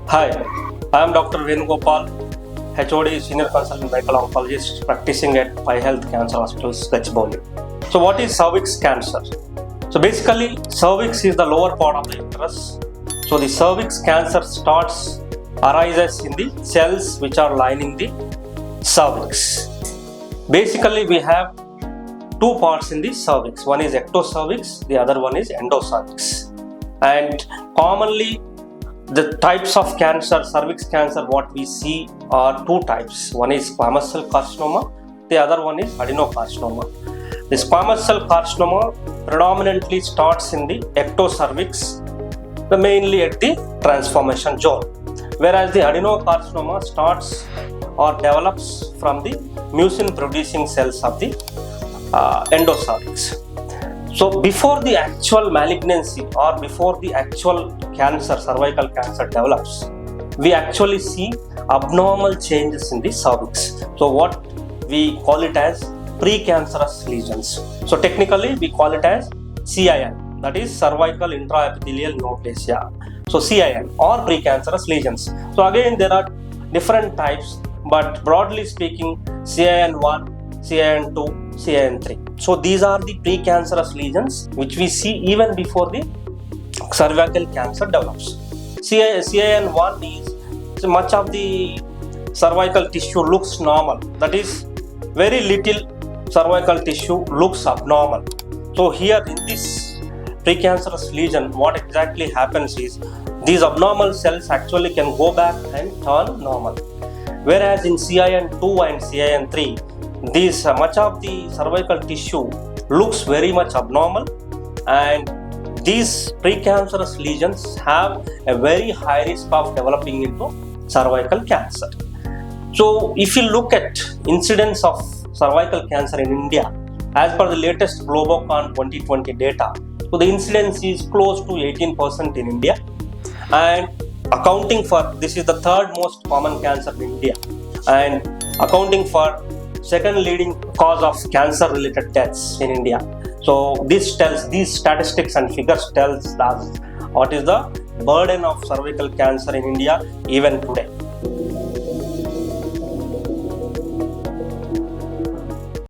Hi, I am Dr. Venugopal, HOD Senior Consultant Medical Oncologist practicing at Pi Health Cancer Hospitals, Gachibowli. So what is cervix cancer? So basically, cervix is the lower part of the uterus. So the cervix cancer arises in the cells which are lining the cervix. Basically, we have two parts in the cervix. One is ectocervix, the other one is endocervix. And commonly, the types of cancer, cervix cancer, what we see are two types. One is squamous cell carcinoma, the other one is adenocarcinoma. The squamous cell carcinoma predominantly starts in the ectocervix, mainly at the transformation zone, whereas the adenocarcinoma starts or develops from the mucin producing cells of the endocervix. So before the actual malignancy or before the actual cancer, cervical cancer develops, we actually see abnormal changes in the cervix. So what we call it as precancerous lesions. So technically we call it as CIN, that is cervical intraepithelial neoplasia. So CIN or precancerous lesions. So again there are different types, but broadly speaking CIN1, CIN2, CIN3. So these are the precancerous lesions which we see even before the cervical cancer develops. CIN1 is much of the cervical tissue looks normal. That is, very little cervical tissue looks abnormal. So here in this precancerous lesion, what exactly happens is these abnormal cells actually can go back and turn normal. Whereas in CIN2 and CIN3, much of the cervical tissue looks very much abnormal, and these precancerous lesions have a very high risk of developing into cervical cancer. So if you look at incidence of cervical cancer in India, as per the latest Globocon 2020 data, so the incidence is close to 18% in India, and accounting for, this is the third most common cancer in India, and accounting for second leading cause of cancer related deaths in India. So these statistics and figures tells us what is the burden of cervical cancer in India even today.